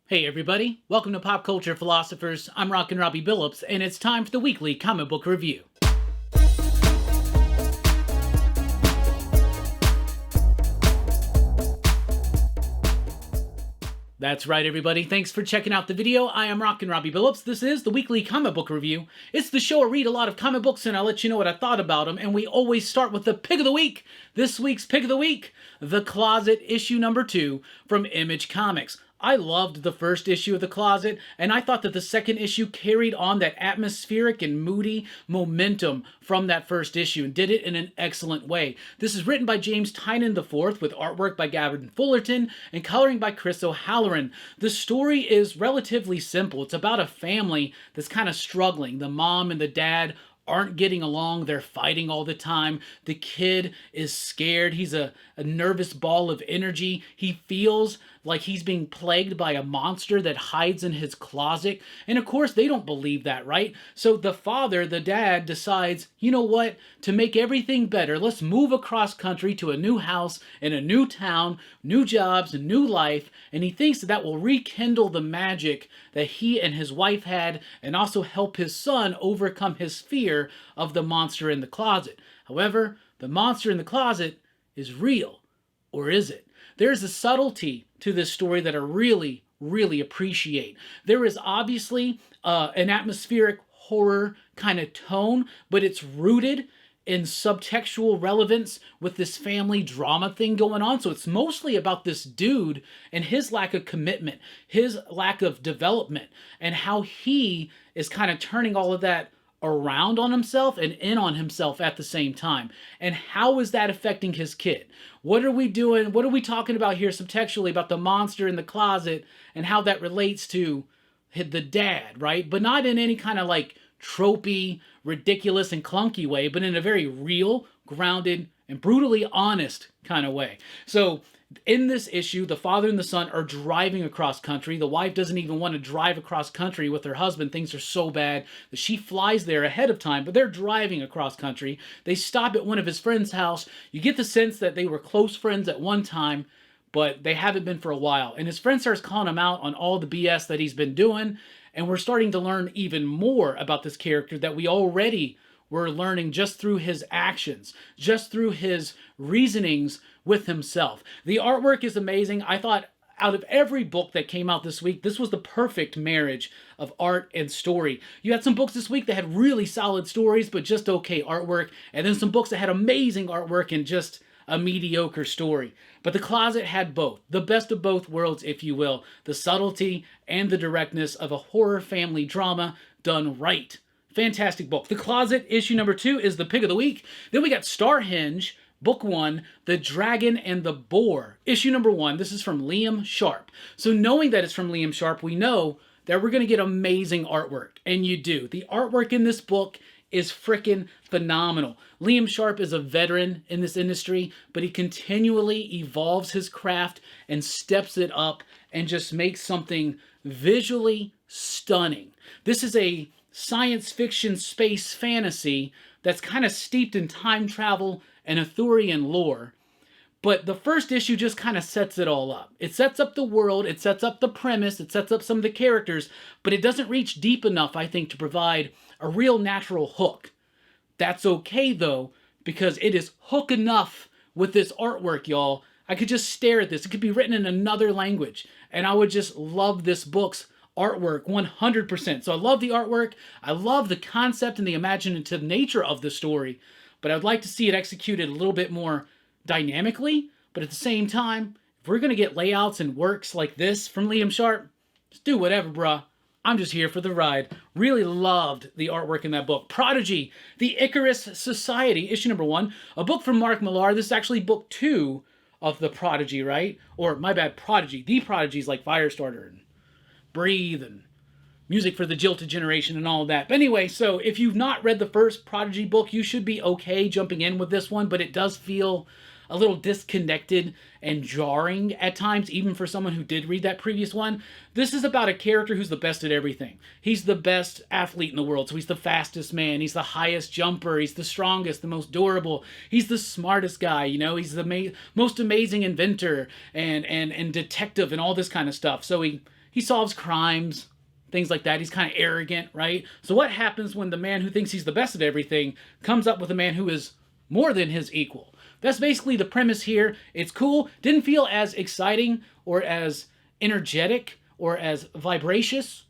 Hey everybody, welcome to Pop Culture Philosophers. I'm Rockin' Robbie Billups, and it's time for the weekly comic book review. That's right, everybody. Thanks for checking out the video. I am Rockin' Robbie Billups. This is the weekly comic book review. It's the show I read a lot of comic books and I'll let you know what I thought about them. And we always start with the pick of the week. This week's pick of the week, The Closet, issue number 2 from Image Comics. I loved the first issue of The Closet, and I thought that the second issue carried on that atmospheric and moody momentum from that first issue and did it in an excellent way. This is written by James Tynion IV with artwork by Gavin Fullerton and coloring by Chris O'Halloran. The story is relatively simple. It's about a family that's kind of struggling. The mom and the dad aren't getting along. They're fighting all the time. The kid is scared. He's a nervous ball of energy. He feels like he's being plagued by a monster that hides in his closet. And of course, they don't believe that, right? So the father, the dad, decides, you know what? To make everything better, let's move across country to a new house in a new town, new jobs, a new life. And he thinks that will rekindle the magic that he and his wife had and also help his son overcome his fear of the monster in the closet. However, the monster in the closet is real. Or is it? There's a subtlety to this story that I really appreciate. There is obviously an atmospheric horror kind of tone, but it's rooted in subtextual relevance with this family drama thing going on. So it's mostly about this dude and his lack of commitment, his lack of development, and how he is kind of turning all of that around on himself and in on himself at the same time. And how is that affecting his kid? What are we doing? What are we talking about here subtextually about the monster in the closet and how that relates to the dad, right? But not in any kind of like tropey, ridiculous, and clunky way, but in a very real, grounded, and brutally honest kind of way. So in this issue, the father and the son are driving across country. The wife doesn't even want to drive across country with her husband. Things are so bad that she flies there ahead of time, but they're driving across country. They stop at one of his friend's house. You get the sense that they were close friends at one time, but they haven't been for a while. And his friend starts calling him out on all the BS that he's been doing, and we're starting to learn even more about this character that we already were learning just through his actions, just through his reasonings with himself. The artwork is amazing. I thought out of every book that came out this week, this was the perfect marriage of art and story. You had some books this week that had really solid stories, but just okay artwork, and then some books that had amazing artwork and just a mediocre story. But The Closet had both. The best of both worlds, if you will. The subtlety and the directness of a horror family drama done right. Fantastic book. The Closet, issue number 2, is the pick of the week. Then we got Starhenge, book 1, The Dragon and the Boar, issue number 1. This is from Liam Sharp. So knowing that it's from Liam Sharp, we know that we're going to get amazing artwork. And you do. The artwork in this book is freaking phenomenal. Liam Sharp is a veteran in this industry, but he continually evolves his craft and steps it up and just makes something visually stunning. This is a science fiction space fantasy that's kind of steeped in time travel and Arthurian lore. But the first issue just kind of sets it all up. It sets up the world, it sets up the premise, it sets up some of the characters, but it doesn't reach deep enough, I think, to provide a real natural hook. That's okay, though, because it is hook enough with this artwork, y'all. I could just stare at this. It could be written in another language, and I would just love this book's artwork 100%. So I love the artwork. I love the concept and the imaginative nature of the story, but I'd like to see it executed a little bit more dynamically. But at the same time, if we're going to get layouts and works like this from Liam Sharp, just do whatever, bruh. I'm just here for the ride. Really loved the artwork in that book. Prodigy, The Icarus Society, issue number 1. A book from Mark Millar. This is actually book 2 of the Prodigy, right? Or, my bad, Prodigy. The Prodigy's like Firestarter and Breathe and Music for the Jilted Generation and all of that. But anyway, so if you've not read the first Prodigy book, you should be okay jumping in with this one, but it does feel a little disconnected and jarring at times, even for someone who did read that previous one. This is about a character who's the best at everything. He's the best athlete in the world, so he's the fastest man, he's the highest jumper, he's the strongest, the most durable, he's the smartest guy, you know, he's the most amazing inventor and detective and all this kind of stuff. So he he solves crimes, things like that. He's kind of arrogant, right? So what happens when the man who thinks he's the best at everything comes up with a man who is more than his equal? That's basically the premise here. It's cool. Didn't feel as exciting or as energetic or as vibracious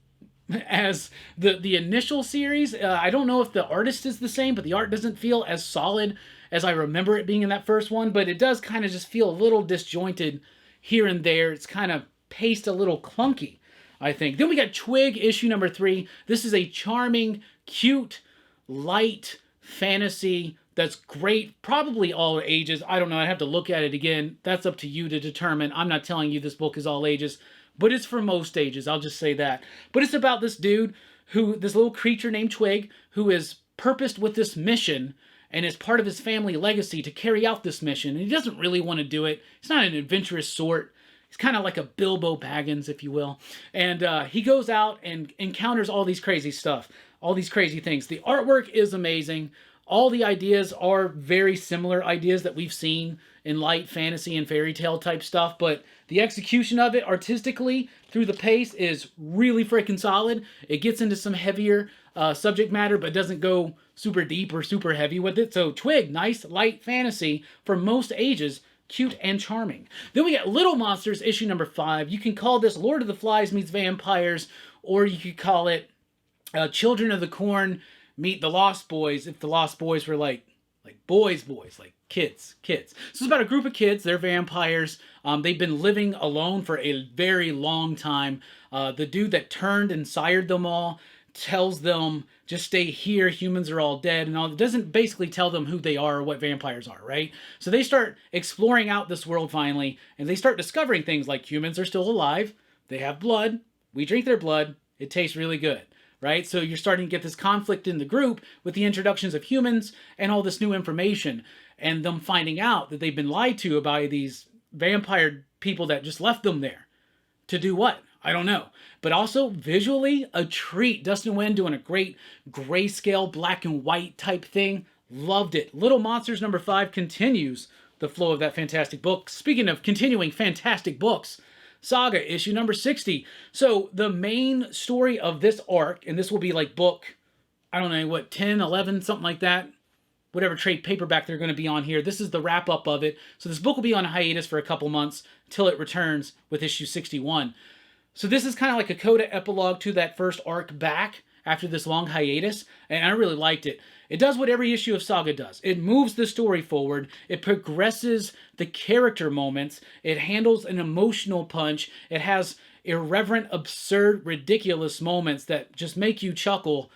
as the initial series. I don't know if the artist is the same, but the art doesn't feel as solid as I remember it being in that first one, but it does kind of just feel a little disjointed here and there. It's kind of paced a little clunky, I think. Then we got Twig, issue number 3. This is a charming, cute, light fantasy that's great. Probably all ages. I don't know. I'd have to look at it again. That's up to you to determine. I'm not telling you this book is all ages, but it's for most ages. I'll just say that. But it's about this dude this little creature named Twig, who is purposed with this mission and is part of his family legacy to carry out this mission. And he doesn't really want to do it. He's not an adventurous sort. He's kind of like a Bilbo Baggins, if you will. And he goes out and encounters all these crazy stuff, all these crazy things. The artwork is amazing. All the ideas are very similar ideas that we've seen in light fantasy and fairy tale type stuff, but the execution of it artistically through the pace is really freaking solid. It gets into some heavier subject matter, but doesn't go super deep or super heavy with it. So Twig, nice light fantasy for most ages, cute and charming. Then we got Little Monsters, issue number 5. You can call this Lord of the Flies meets Vampires, or you could call it Children of the Corn meet the Lost Boys, if the Lost Boys were like boys, like kids. So it's about a group of kids. They're vampires. They've been living alone for a very long time. The dude that turned and sired them all tells them, just stay here, humans are all dead, and all. It doesn't basically tell them who they are or what vampires are, right? So they start exploring out this world finally, and they start discovering things like humans are still alive, they have blood, we drink their blood, it tastes really good. Right? So you're starting to get this conflict in the group with the introductions of humans and all this new information, and them finding out that they've been lied to by these vampire people that just left them there. To do what? I don't know. But also visually a treat. Dustin Nguyen doing a great grayscale black and white type thing. Loved it. Little Monsters number 5 continues the flow of that fantastic book. Speaking of continuing fantastic books, Saga, issue number 60. So the main story of this arc, and this will be like book, I don't know, what, 10, 11, something like that? Whatever trade paperback they're going to be on here. This is the wrap-up of it. So this book will be on hiatus for a couple months till it returns with issue 61. So this is kind of like a coda epilogue to that first arc back after this long hiatus, and I really liked it. It does what every issue of Saga does. It moves the story forward. It progresses the character moments. It handles an emotional punch. It has irreverent, absurd, ridiculous moments that just make you chuckle.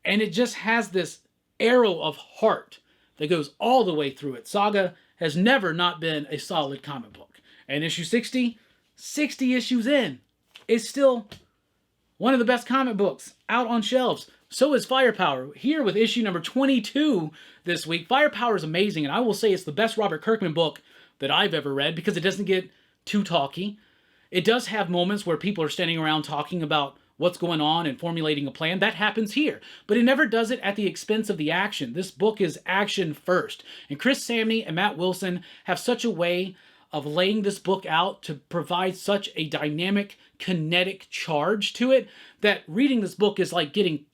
And it just has this arrow of heart that goes all the way through it. Saga has never not been a solid comic book. And issue 60, 60 issues in, is still one of the best comic books out on shelves. So is Firepower, here with issue number 22 this week. Firepower is amazing, and I will say it's the best Robert Kirkman book that I've ever read because it doesn't get too talky. It does have moments where people are standing around talking about what's going on and formulating a plan. That happens here, but it never does it at the expense of the action. This book is action first, and Chris Samney and Matt Wilson have such a way of laying this book out to provide such a dynamic, kinetic charge to it that reading this book is like getting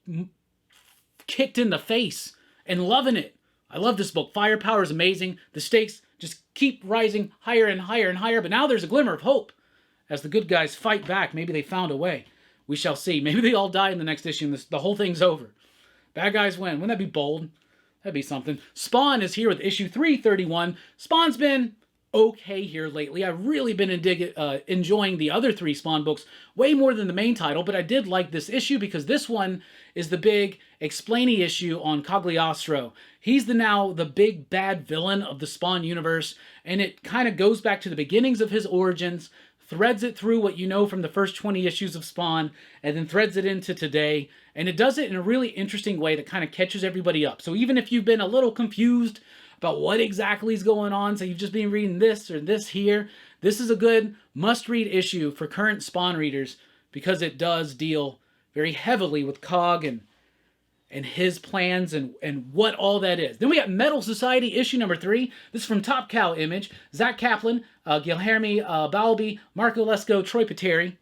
kicked in the face and loving it. I love this book. Firepower is amazing. The stakes just keep rising higher and higher and higher, but now there's a glimmer of hope as the good guys fight back. Maybe they found a way. We shall see. Maybe they all die in the next issue and the whole thing's over. Bad guys win. Wouldn't that be bold? That'd be something. Spawn is here with issue 331. Spawn's been okay here lately. I've really been enjoying the other 3 Spawn books way more than the main title, but I did like this issue because this one is the big explainy issue on Cagliostro. He's now the big bad villain of the Spawn universe, and it kind of goes back to the beginnings of his origins, threads it through what you know from the first 20 issues of Spawn, and then threads it into today, and it does it in a really interesting way that kind of catches everybody up. So even if you've been a little confused about what exactly is going on, so you've just been reading this or this here, this is a good must-read issue for current Spawn readers because it does deal very heavily with Cog and his plans and what all that is. Then we got Metal Society issue number 3. This is from Top Cow Image. Zach Kaplan, Guilherme Balbi, Marco Lesko, Troy Pateri.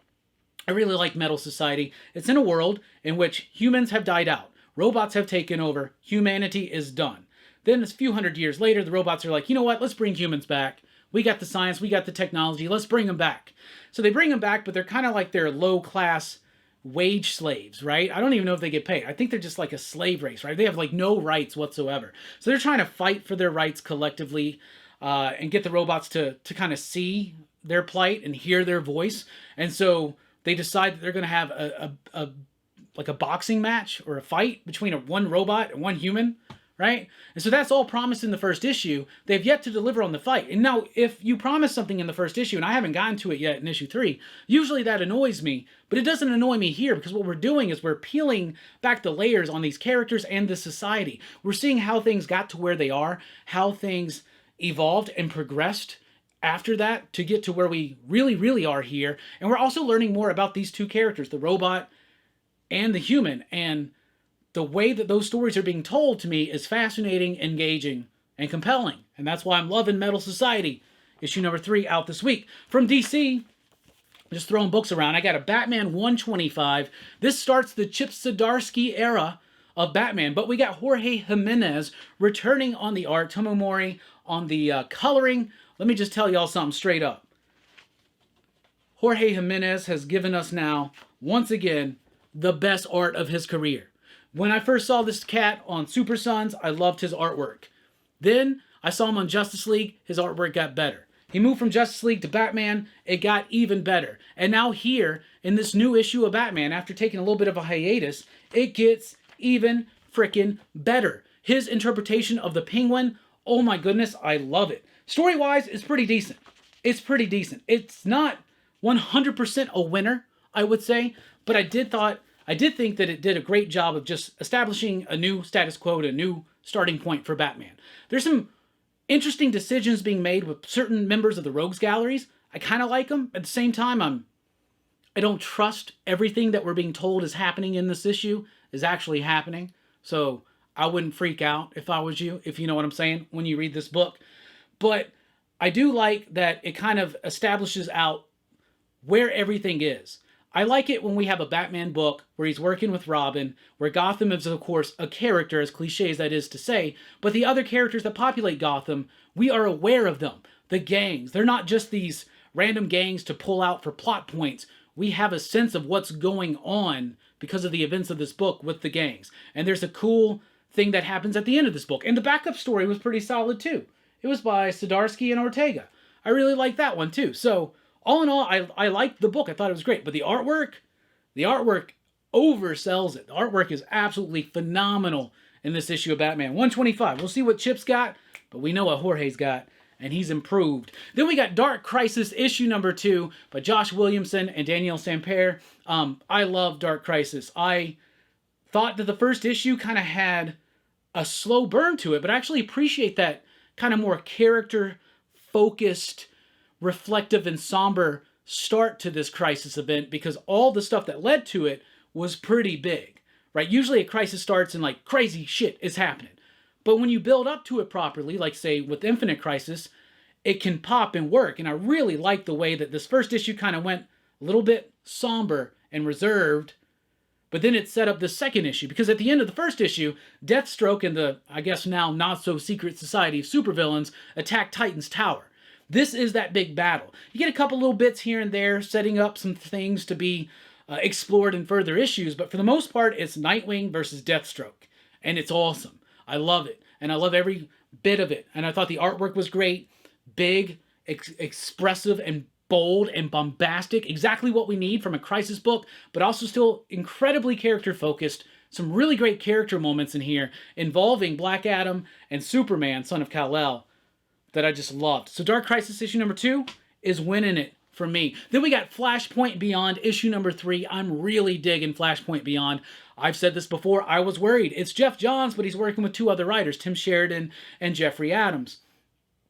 I really like Metal Society. It's in a world in which humans have died out. Robots have taken over. Humanity is done. Then a few hundred years later, the robots are like, you know what? Let's bring humans back. We got the science. We got the technology. Let's bring them back. So they bring them back, but they're kind of like they're low-class wage slaves, right? I don't even know if they get paid. I think they're just like a slave race, right? They have like no rights whatsoever. So they're trying to fight for their rights collectively and get the robots to kind of see their plight and hear their voice. And so they decide that they're going to have a boxing match or a fight between one robot and one human, right? And so that's all promised in the first issue. They've yet to deliver on the fight. And now, if you promise something in the first issue, and I haven't gotten to it yet in issue 3, usually that annoys me, but it doesn't annoy me here, because what we're doing is we're peeling back the layers on these characters and the society. We're seeing how things got to where they are, how things evolved and progressed after that to get to where we really, really are here. And we're also learning more about these two characters, the robot and the human. And the way that those stories are being told to me is fascinating, engaging, and compelling. And that's why I'm loving Metal Society. Issue number 3 out this week. From DC, just throwing books around, I got a Batman 125. This starts the Chip Zdarsky era of Batman, but we got Jorge Jimenez returning on the art, Tomomori on the coloring. Let me just tell y'all something straight up. Jorge Jimenez has given us now, once again, the best art of his career. When I first saw this cat on Super Sons, I loved his artwork. Then I saw him on Justice League, his artwork got better. He moved from Justice League to Batman, it got even better. And now here, in this new issue of Batman, after taking a little bit of a hiatus, it gets even freaking better. His interpretation of the Penguin, oh my goodness, I love it. Story-wise, it's pretty decent. It's pretty decent. It's not 100% a winner, I would say, but I did think that it did a great job of just establishing a new status quo, a new starting point for Batman. There's some interesting decisions being made with certain members of the Rogues Galleries. I kind of like them. At the same time, I don't trust everything that we're being told is happening in this issue is actually happening. So I wouldn't freak out if I was you, if you know what I'm saying, when you read this book. But I do like that it kind of establishes out where everything is. I like it when we have a Batman book where he's working with Robin, where Gotham is, of course, a character, as cliche as that is to say, but the other characters that populate Gotham, we are aware of them. The gangs, they're not just these random gangs to pull out for plot points. We have a sense of what's going on because of the events of this book with the gangs. And there's a cool thing that happens at the end of this book. And the backup story was pretty solid, too. It was by Zdarsky and Ortega. I really liked that one, too. So, all in all, I liked the book. I thought it was great. But the artwork oversells it. The artwork is absolutely phenomenal in this issue of Batman 125. We'll see what Chip's got, but we know what Jorge's got, and he's improved. Then we got Dark Crisis issue number 2 by Josh Williamson and Danielle Sampere. I love Dark Crisis. I thought that the first issue kind of had a slow burn to it, but I actually appreciate that kind of more character-focused, reflective and somber start to this Crisis event, because all the stuff that led to it was pretty big, right? Usually a crisis starts and like crazy shit is happening. But when you build up to it properly, like say with Infinite Crisis, it can pop and work. And I really like the way that this first issue kind of went a little bit somber and reserved, but then it set up the second issue, because at the end of the first issue, Deathstroke and the, I guess now not so secret society of supervillains attack Titan's Tower. This is that big battle. You get a couple little bits here and there, setting up some things to be explored in further issues, but for the most part, it's Nightwing versus Deathstroke, and it's awesome. I love it, and I love every bit of it, and I thought the artwork was great, big, expressive, and bold, and bombastic, exactly what we need from a Crisis book, but also still incredibly character-focused. Some really great character moments in here involving Black Adam and Superman, son of Kal-El, that I just loved. So Dark Crisis issue number 2 is winning it for me. Then we got Flashpoint Beyond issue number 3. I'm really digging Flashpoint Beyond. I've said this before, I was worried. It's Jeff Johns, but he's working with 2 other writers, Tim Sheridan and Jeffrey Adams.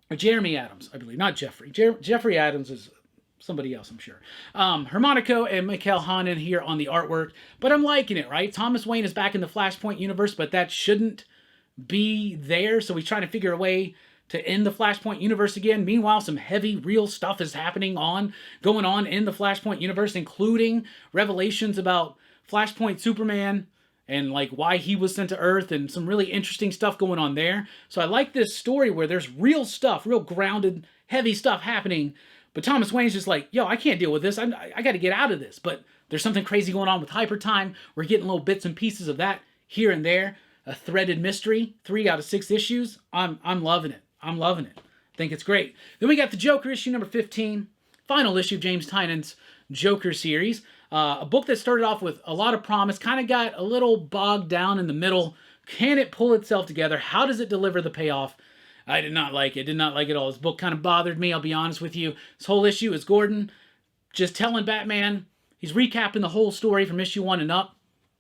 Or Jeremy Adams, I believe. Not Jeffrey. Jeffrey Adams is somebody else, I'm sure. Hermonico and Mikhail Hanen here on the artwork, but I'm liking it, right? Thomas Wayne is back in the Flashpoint universe, but that shouldn't be there, so he's trying to figure a way to end the Flashpoint universe again. Meanwhile, some heavy, real stuff is going on in the Flashpoint universe, including revelations about Flashpoint Superman and like why he was sent to Earth and some really interesting stuff going on there. So I like this story where there's real stuff, real grounded, heavy stuff happening. But Thomas Wayne's just like, yo, I can't deal with this. I got to get out of this. But there's something crazy going on with Hyper Time. We're getting little bits and pieces of that here and there. A threaded mystery, 3 out of 6 issues. I'm loving it. I'm loving it. I think it's great. Then we got the Joker issue number 15, final issue of James Tynion's Joker series. A book that started off with a lot of promise, kind of got a little bogged down in the middle. Can it pull itself together? How does it deliver the payoff? I did not like it. Did not like it at all. This book kind of bothered me, I'll be honest with you. This whole issue is Gordon just telling Batman, he's recapping the whole story from issue 1 and up.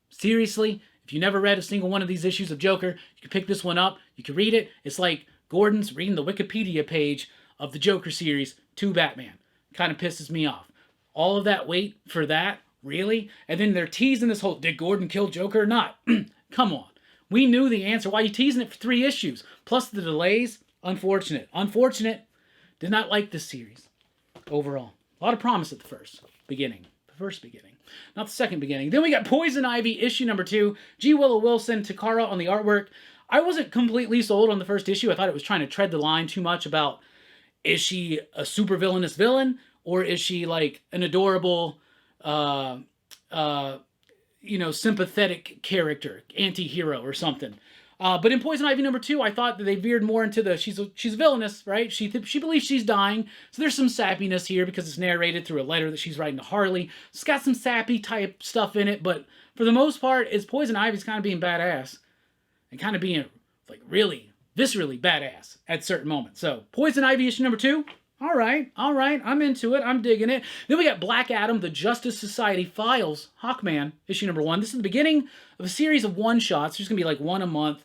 Seriously, if you never read a single one of these issues of Joker, you can pick this one up. You can read it. It's like Gordon's reading the Wikipedia page of the Joker series to Batman. Kind of pisses me off. All of that wait for that? Really? And then they're teasing this whole, did Gordon kill Joker or not? Come on. We knew the answer. Why are you teasing it for 3 issues? Plus the delays. Unfortunate. Unfortunate. Did not like this series overall. A lot of promise at the first beginning. Not the second beginning. Then we got Poison Ivy, issue number 2. G. Willow Wilson, Takara on the artwork. I wasn't completely sold on the first issue. I thought it was trying to tread the line too much about, is she a super villainous villain? Or is she like an adorable, sympathetic character, anti-hero or something? But in Poison Ivy number 2, I thought that they veered more into the, she's villainous, right? She believes she's dying. So there's some sappiness here because it's narrated through a letter that she's writing to Harley. It's got some sappy type stuff in it, but for the most part, it's Poison Ivy's kind of being badass. And kind of being like really, viscerally badass at certain moments. So Poison Ivy issue number 2. All right, I'm into it, I'm digging it. Then we got Black Adam, the Justice Society Files, Hawkman, issue number 1. This is the beginning of a series of one-shots. There's going to be like one a month,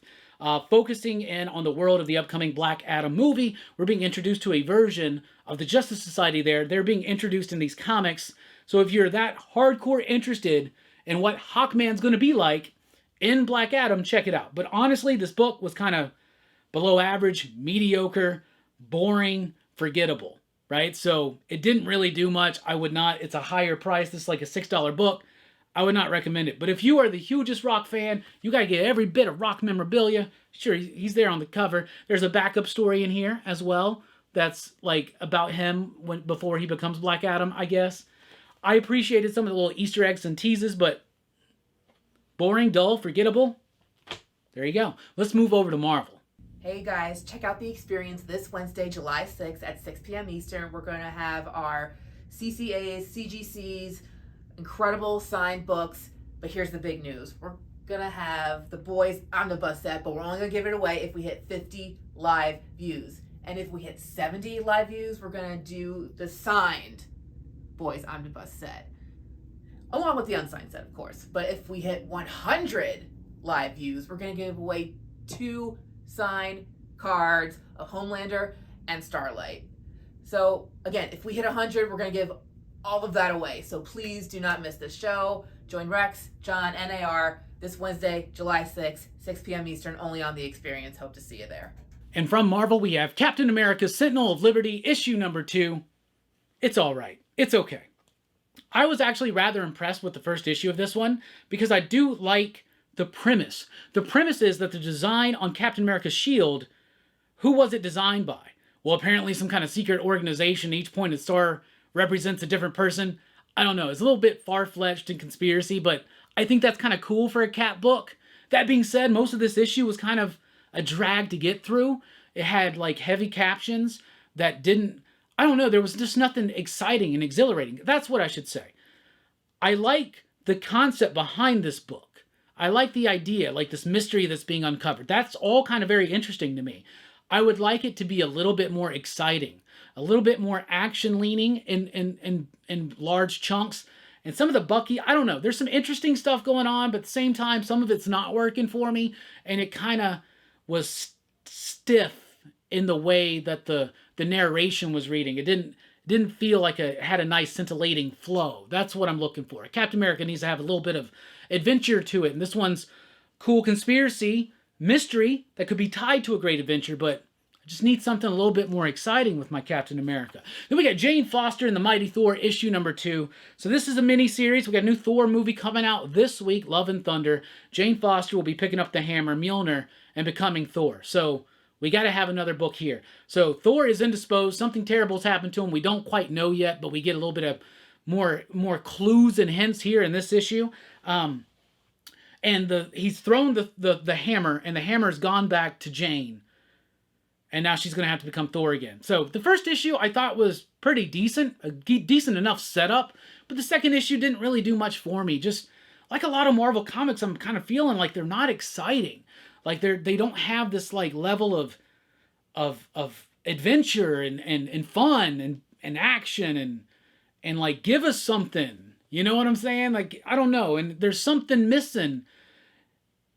focusing in on the world of the upcoming Black Adam movie. We're being introduced to a version of the Justice Society there. They're being introduced in these comics. So if you're that hardcore interested in what Hawkman's going to be like in Black Adam, check it out. But honestly, this book was kind of below average, mediocre, boring, forgettable, right? So it didn't really do much. I would not, it's a higher price. This is like a $6 book. I would not recommend it. But if you are the hugest Rock fan, you got to get every bit of Rock memorabilia. Sure, he's there on the cover. There's a backup story in here as well. That's like about him before he becomes Black Adam, I guess. I appreciated some of the little Easter eggs and teases, but boring, dull, forgettable. There you go. Let's move over to Marvel. Hey guys, check out the experience this Wednesday, July 6th at 6 p.m. Eastern. We're going to have our CCAs, CGCs, incredible signed books. But here's the big news. We're going to have the Boys Omnibus set, but we're only going to give it away if we hit 50 live views. And if we hit 70 live views, we're going to do the signed Boys Omnibus set. Along with the unsigned set, of course. But if we hit 100 live views, we're going to give away 2 signed cards of Homelander and Starlight. So again, if we hit 100, we're going to give all of that away. So please do not miss this show. Join Rex, John, and AR this Wednesday, July 6th, 6 p.m. Eastern, only on The Experience. Hope to see you there. And from Marvel, we have Captain America, Sentinel of Liberty, issue number 2. It's all right. It's okay. I was actually rather impressed with the first issue of this one because I do like the premise. The premise is that the design on Captain America's shield, who was it designed by? Well, apparently some kind of secret organization. Each pointed star represents a different person. I don't know. It's a little bit far-fetched and conspiracy, but I think that's kind of cool for a Cap book. That being said, most of this issue was kind of a drag to get through. It had like heavy captions that didn't, I don't know, there was just nothing exciting and exhilarating. That's what I should say. I like the concept behind this book. I like the idea, like this mystery that's being uncovered. That's all kind of very interesting to me. I would like it to be a little bit more exciting, a little bit more action-leaning in large chunks. And some of the Bucky, I don't know. There's some interesting stuff going on, but at the same time, some of it's not working for me. And it kind of was stiff in the way that the narration was reading. It didn't feel like it had a nice scintillating flow. That's what I'm looking for. Captain America needs to have a little bit of adventure to it. And this one's cool conspiracy, mystery that could be tied to a great adventure, but I just need something a little bit more exciting with my Captain America. Then we got Jane Foster in the Mighty Thor issue number 2. So this is a mini-series. We got a new Thor movie coming out this week, Love and Thunder. Jane Foster will be picking up the hammer, Mjolnir, and becoming Thor. So we got to have another book here. So Thor is indisposed. Something terrible's happened to him. We don't quite know yet, but we get a little bit of more clues and hints here in this issue. And he's thrown the hammer, and the hammer's gone back to Jane. And now she's going to have to become Thor again. So the first issue I thought was pretty decent, a decent enough setup. But the second issue didn't really do much for me. Just like a lot of Marvel comics, I'm kind of feeling like they're not exciting. Like they don't have this like level of adventure and fun and action and like give us something. You know what I'm saying? Like, I don't know. And there's something missing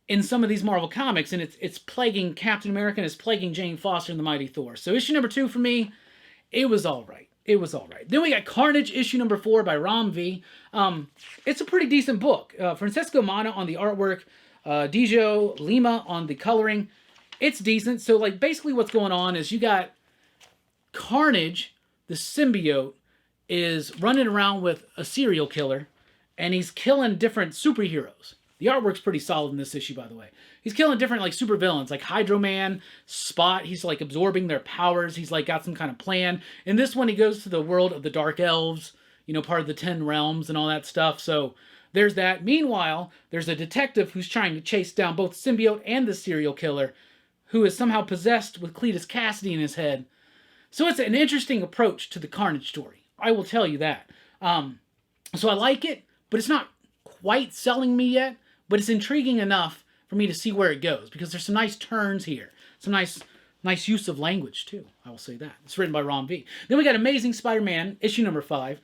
in some of these Marvel comics, and it's plaguing Captain America and it's plaguing Jane Foster and the Mighty Thor. So issue number 2 for me, it was all right. It was all right. Then we got Carnage, issue number 4 by Ram V. It's a pretty decent book. Francesco Mana on the artwork, Dijo Lima on the coloring. It's decent. So, like, basically what's going on is you got Carnage, the symbiote, is running around with a serial killer, and he's killing different superheroes. The artwork's pretty solid in this issue, by the way. He's killing different, like, supervillains, like Hydro Man, Spot. He's, like, absorbing their powers. He's, like, got some kind of plan. In this one, he goes to the world of the Dark Elves, you know, part of the 10 Realms and all that stuff. So there's that. Meanwhile, there's a detective who's trying to chase down both symbiote and the serial killer, who is somehow possessed with Cletus Cassidy in his head. So it's an interesting approach to the Carnage story. I will tell you that. So I like it, but it's not quite selling me yet. But it's intriguing enough for me to see where it goes, because there's some nice turns here. Some nice use of language, too. I will say that. It's written by Ron V. Then we got Amazing Spider-Man, issue number 5.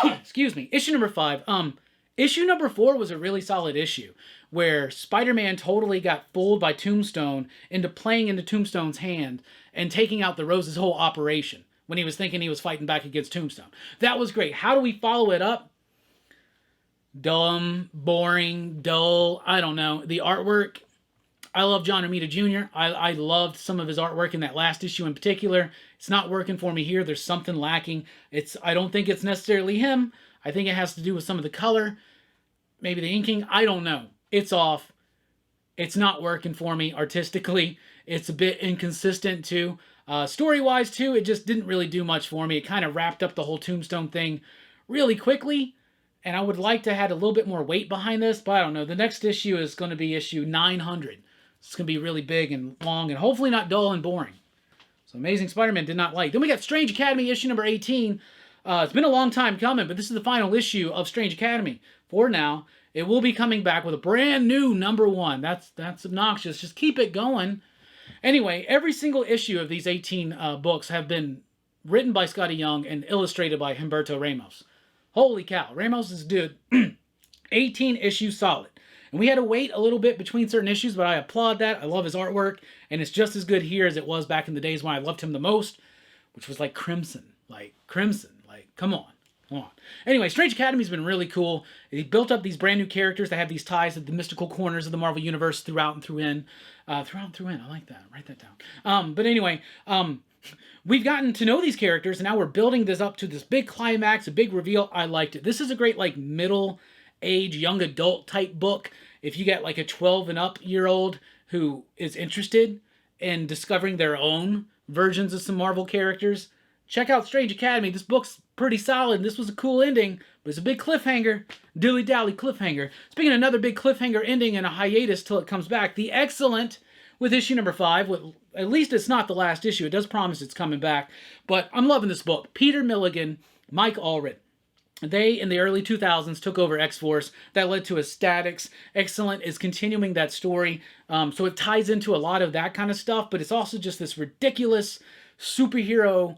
Excuse me. Issue number 5. Issue number 4 was a really solid issue, where Spider-Man totally got fooled by Tombstone into playing into Tombstone's hand and taking out the Rose's whole operation when he was thinking he was fighting back against Tombstone. That was great. How do we follow it up? Dumb, boring, dull, I don't know. The artwork, I love John Romita Jr. I loved some of his artwork in that last issue in particular. It's not working for me here. There's something lacking. I don't think it's necessarily him. I think it has to do with some of the color. Maybe the inking. I don't know. It's off. It's not working for me artistically. It's a bit inconsistent too. Story-wise too, it just didn't really do much for me. It kind of wrapped up the whole Tombstone thing really quickly. And I would like to have had a little bit more weight behind this, but I don't know. The next issue is going to be issue 900. It's going to be really big and long and hopefully not dull and boring. So Amazing Spider-Man did not like. Then we got Strange Academy issue number 18. It's been a long time coming, but this is the final issue of Strange Academy. For now, it will be coming back with a brand new number 1. That's obnoxious. Just keep it going. Anyway, every single issue of these 18 books have been written by Scotty Young and illustrated by Humberto Ramos. Holy cow, Ramos is dude. 18 issues solid. And we had to wait a little bit between certain issues, but I applaud that. I love his artwork, and it's just as good here as it was back in the days when I loved him the most, which was like Crimson. Like, come on. Anyway, Strange Academy's been really cool. He built up these brand new characters that have these ties at the mystical corners of the Marvel Universe throughout and through in. I like that. Write that down. But anyway, we've gotten to know these characters, and now we're building this up to this big climax, a big reveal. I liked it. This is a great, like, middle-age, young adult type book. If you get, like, a 12 and up year old who is interested in discovering their own versions of some Marvel characters, check out Strange Academy. This book's pretty solid. This was a cool ending, but it's a big cliffhanger. Dilly-dally cliffhanger. Speaking of another big cliffhanger ending and a hiatus till it comes back, The Excellent with issue number 5. At least it's not the last issue. It does promise it's coming back. But I'm loving this book. Peter Milligan, Mike Allred. They, in the early 2000s, took over X-Force. That led to Ecstatics. Excellent is continuing that story. So it ties into a lot of that kind of stuff, but it's also just this ridiculous superhero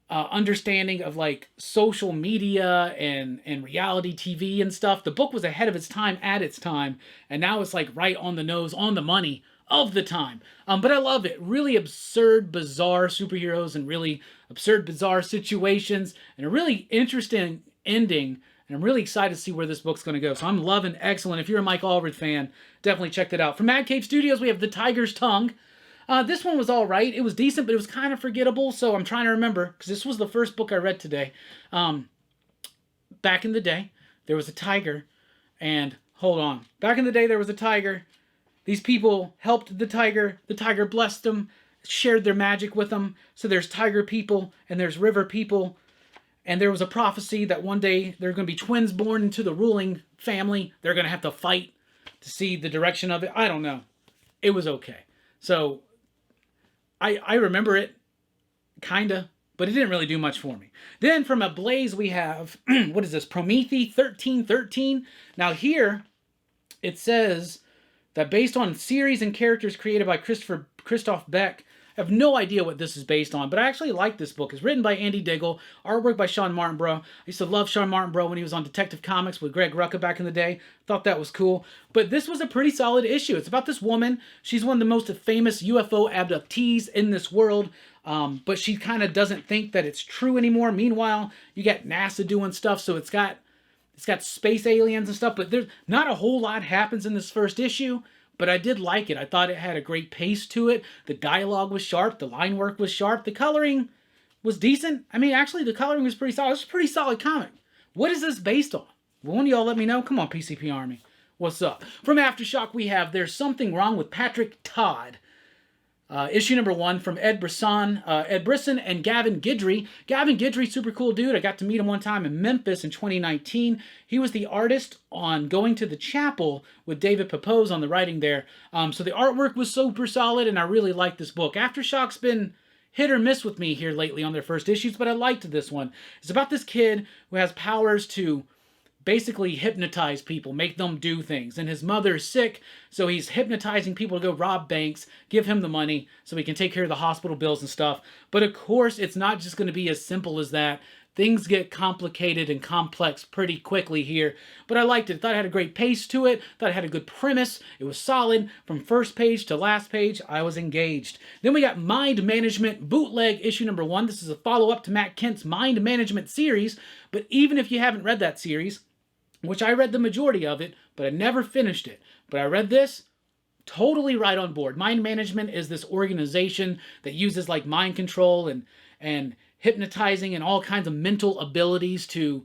understanding of, like, social media and reality TV and stuff. The book was ahead of its time at its time, and now it's, like, right on the nose, on the money of the time. But I love it. Really absurd, bizarre superheroes and really absurd, bizarre situations and a really interesting ending. And I'm really excited to see where this book's going to go. So I'm loving Excellent. If you're a Mike Allred fan, definitely check that out. From Mad Cave Studios, we have The Tiger's Tongue. This one was all right. It was decent, but it was kind of forgettable, so I'm trying to remember, because this was the first book I read today. Back in the day, there was a tiger, and, hold on. Back in the day, there was a tiger. These people helped the tiger blessed them, shared their magic with them. So there's tiger people, and there's river people, and there was a prophecy that one day there are going to be twins born into the ruling family. They're going to have to fight to see the direction of it. I don't know. It was okay. So I remember it, kinda, but it didn't really do much for me. Then from Ablaze we have, what is this, Prometheus 1313. Now here, it says that based on series and characters created by Christoph Beck. I have no idea what this is based on, but I actually like this book. It's written by Andy Diggle, artwork by Sean Martinborough. I used to love Sean Martinborough when he was on Detective Comics with Greg Rucka back in the day. Thought that was cool. But this was a pretty solid issue. It's about this woman. She's one of the most famous UFO abductees in this world, but she kind of doesn't think that it's true anymore. Meanwhile, you got NASA doing stuff, so it's got space aliens and stuff, but there's not a whole lot happens in this first issue. But I did like it. I thought it had a great pace to it. The dialogue was sharp. The line work was sharp. The coloring was decent. I mean, actually, the coloring was pretty solid. It's a pretty solid comic. What is this based on? Well, one of y'all let me know. Come on, PCP Army. What's up? From Aftershock, we have There's Something Wrong with Patrick Todd. Issue number 1 from Ed Brisson and Gavin Guidry. Gavin Guidry, super cool dude. I got to meet him one time in Memphis in 2019. He was the artist on Going to the Chapel with David Pepose on the writing there. So the artwork was super solid, and I really liked this book. Aftershock's been hit or miss with me here lately on their first issues, but I liked this one. It's about this kid who has powers to basically hypnotize people, make them do things. And his mother is sick, so he's hypnotizing people to go rob banks, give him the money so he can take care of the hospital bills and stuff. But of course, it's not just going to be as simple as that. Things get complicated and complex pretty quickly here. But I liked it. I thought it had a great pace to it. Thought it had a good premise. It was solid. From first page to last page, I was engaged. Then we got Mind Management Bootleg issue number 1. This is a follow-up to Matt Kent's Mind Management series. But even if you haven't read that series, which I read the majority of it, but I never finished it. But I read this, totally right on board. Mind Management is this organization that uses like mind control and hypnotizing and all kinds of mental abilities to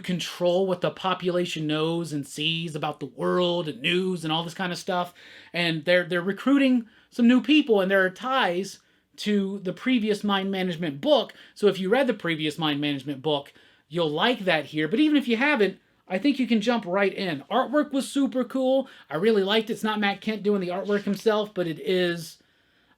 control what the population knows and sees about the world and news and all this kind of stuff. And they're recruiting some new people, and there are ties to the previous Mind Management book. So if you read the previous Mind Management book, you'll like that here. But even if you haven't, I think you can jump right in. Artwork was super cool. I really liked it. It's not Matt Kent doing the artwork himself, but it is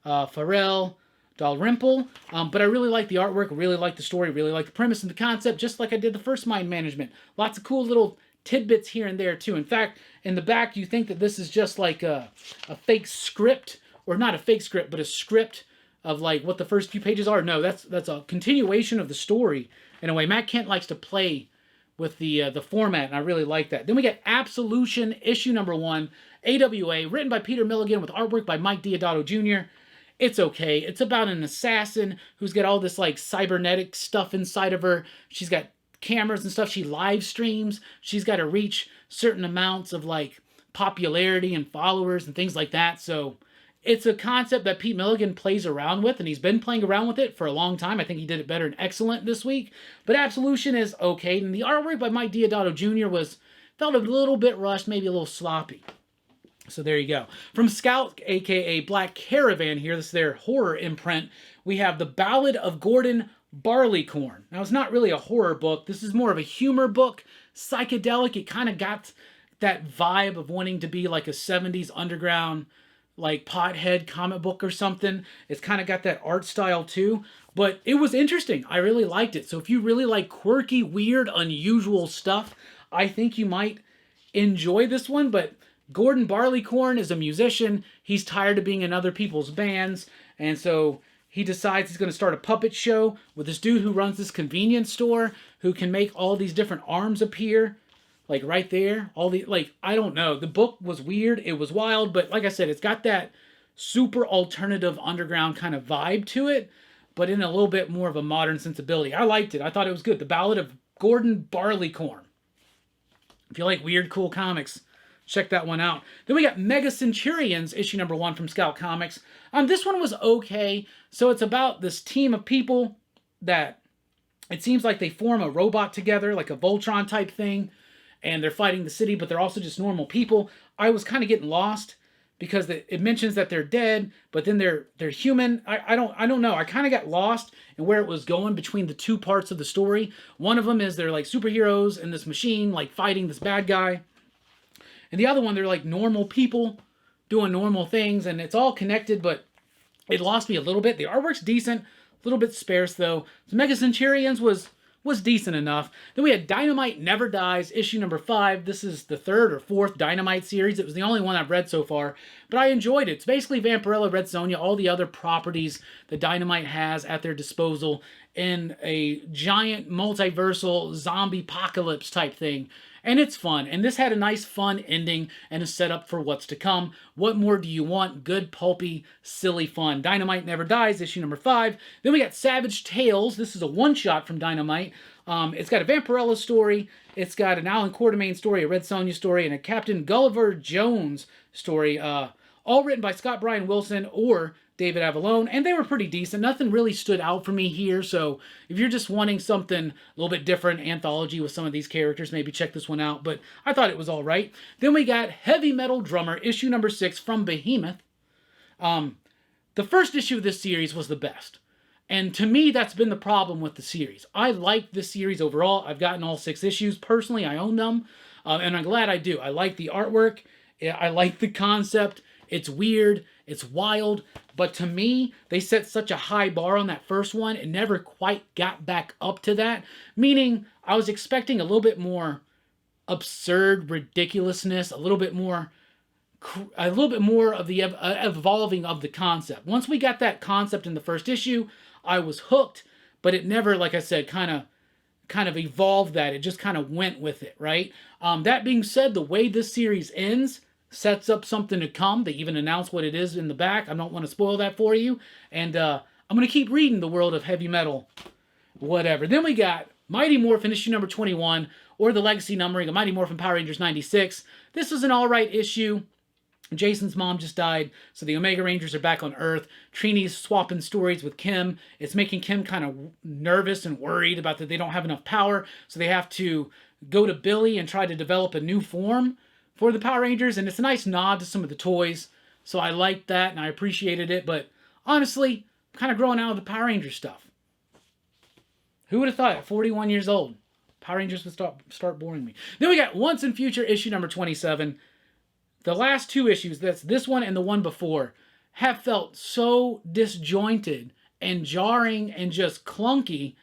Pharrell Dalrymple. But I really like the artwork, really like the story, really like the premise and the concept, just like I did the first Mind Management. Lots of cool little tidbits here and there, too. In fact, in the back, you think that this is just like a fake script, or not a fake script, but a script of like what the first few pages are. No, that's a continuation of the story in a way. Matt Kent likes to play with the format, and I really like that. Then we get Absolution, issue number 1, AWA, written by Peter Milligan with artwork by Mike Deodato Jr. It's okay. It's about an assassin who's got all this like cybernetic stuff inside of her. She's got cameras and stuff. She live streams. She's got to reach certain amounts of like popularity and followers and things like that. So it's a concept that Pete Milligan plays around with, and he's been playing around with it for a long time. I think he did it better and excellent this week. But Absolution is okay. And the artwork by Mike Deodato Jr. felt a little bit rushed, maybe a little sloppy. So there you go. From Scout, a.k.a. Black Caravan here, this is their horror imprint, we have The Ballad of Gordon Barleycorn. Now, it's not really a horror book. This is more of a humor book, psychedelic. It kind of got that vibe of wanting to be like a 70s underground like pothead comic book or something. It's kind of got that art style too, but it was interesting. I really liked it. So if you really like quirky, weird, unusual stuff, I think you might enjoy this one. But Gordon Barleycorn is a musician. He's tired of being in other people's bands, and so he decides he's going to start a puppet show with this dude who runs this convenience store who can make all these different arms appear. Like right there, I don't know. The book was weird. It was wild. But like I said, it's got that super alternative underground kind of vibe to it, but in a little bit more of a modern sensibility. I liked it. I thought it was good. The Ballad of Gordon Barleycorn. If you like weird, cool comics, check that one out. Then we got Mega Centurions, issue number 1 from Scout Comics. This one was okay. So it's about this team of people that it seems like they form a robot together, like a Voltron type thing, and they're fighting the city, but they're also just normal people. I was kind of getting lost because it mentions that they're dead, but then they're human. I don't know. I kind of got lost in where it was going between the two parts of the story. One of them is they're like superheroes in this machine, like fighting this bad guy. And the other one, they're like normal people doing normal things, and it's all connected, but it lost me a little bit. The artwork's decent, a little bit sparse though. So Mega Centurions was decent enough. Then we had Dynamite Never Dies, issue number 5. This is the 3rd or 4th Dynamite series. It was the only one I've read so far, but I enjoyed it. It's basically Vampirella, Red Sonja, all the other properties that Dynamite has at their disposal in a giant multiversal zombie apocalypse type thing. And it's fun. And this had a nice fun ending and a setup for what's to come. What more do you want? Good, pulpy, silly fun. Dynamite Never Dies, issue number 5. Then we got Savage Tales. This is a one-shot from Dynamite. It's got a Vampirella story. It's got an Alan Quartermain story, a Red Sonja story, and a Captain Gulliver Jones story. All written by Scott Bryan Wilson or David Avallone, and they were pretty decent. Nothing really stood out for me here, so if you're just wanting something a little bit different, anthology with some of these characters, maybe check this one out, but I thought it was all right. Then we got Heavy Metal Drummer, issue number 6 from Behemoth. The first issue of this series was the best, and to me, that's been the problem with the series. I like this series overall. I've gotten all 6 issues. Personally, I own them, and I'm glad I do. I like the artwork. I like the concept. It's weird. It's wild. But to me, they set such a high bar on that first one. It never quite got back up to that. Meaning, I was expecting a little bit more absurd ridiculousness, a little bit more of the evolving of the concept. Once we got that concept in the first issue, I was hooked. But it never, like I said, kind of evolved that. It just kind of went with it, right? That being said, the way this series ends sets up something to come. They even announce what it is in the back. I don't want to spoil that for you. And I'm going to keep reading the world of heavy metal, whatever. Then we got Mighty Morphin, issue number 21, or the legacy numbering of Mighty Morphin Power Rangers 96. This was an alright issue. Jason's mom just died, so the Omega Rangers are back on Earth. Trini's swapping stories with Kim. It's making Kim kind of nervous and worried about that they don't have enough power, so they have to go to Billy and try to develop a new form for the Power Rangers, and it's a nice nod to some of the toys, so I liked that, and I appreciated it, but honestly, I'm kind of growing out of the Power Rangers stuff. Who would have thought at 41 years old, Power Rangers would start boring me. Then we got Once and Future, issue number 27. The last 2 issues, that's this one and the one before, have felt so disjointed and jarring and just clunky.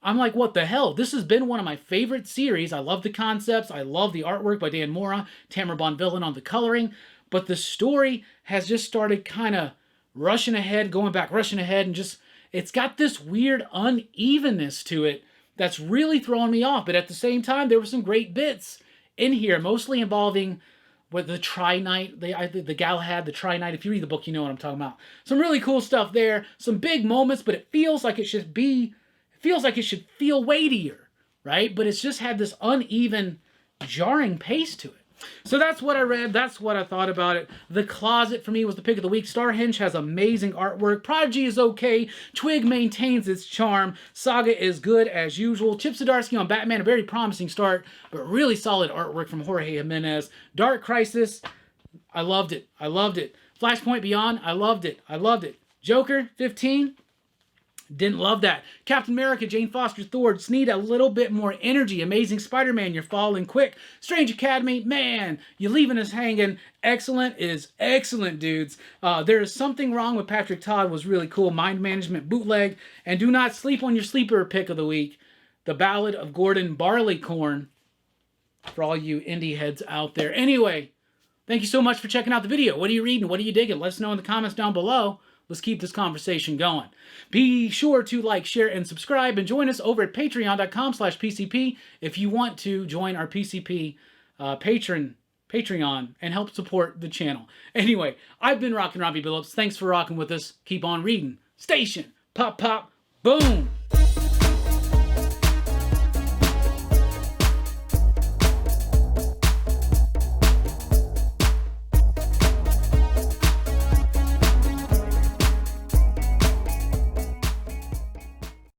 I'm like, what the hell? This has been one of my favorite series. I love the concepts. I love the artwork by Dan Mora, Tamara Bonvillain on the coloring. But the story has just started kind of rushing ahead, going back, rushing ahead, and just, it's got this weird unevenness to it that's really throwing me off. But at the same time, there were some great bits in here, mostly involving with the Tri-Night, the Galahad, the Tri-Night. If you read the book, you know what I'm talking about. Some really cool stuff there. Some big moments, but it feels like it should feel weightier, right? But it's just had this uneven, jarring pace to it. So that's what I read. That's what I thought about it. The Closet for me was the pick of the week. Starhenge has amazing artwork. Prodigy is okay. Twig maintains its charm. Saga is good as usual. Chip Zdarsky on Batman, a very promising start, but really solid artwork from Jorge Jimenez. Dark Crisis, I loved it. I loved it. Flashpoint Beyond, I loved it. I loved it. Joker 15, didn't love that. Captain America, Jane Foster, Thor just need a little bit more energy. Amazing Spider-Man, you're falling quick. Strange Academy, man, you're leaving us hanging. Excellent is excellent, dudes. There is something wrong with Patrick Todd was really cool. Mind Management Bootleg. And do not sleep on your sleeper pick of the week. The Ballad of Gordon Barleycorn. For all you indie heads out there. Anyway, thank you so much for checking out the video. What are you reading? What are you digging? Let us know in the comments down below. Let's keep this conversation going. Be sure to like, share, and subscribe, and join us over at patreon.com/PCP if you want to join our PCP Patreon and help support the channel. Anyway, I've been Rockin' Robbie Billups. Thanks for rocking with us. Keep on reading. Station. Pop, pop, boom.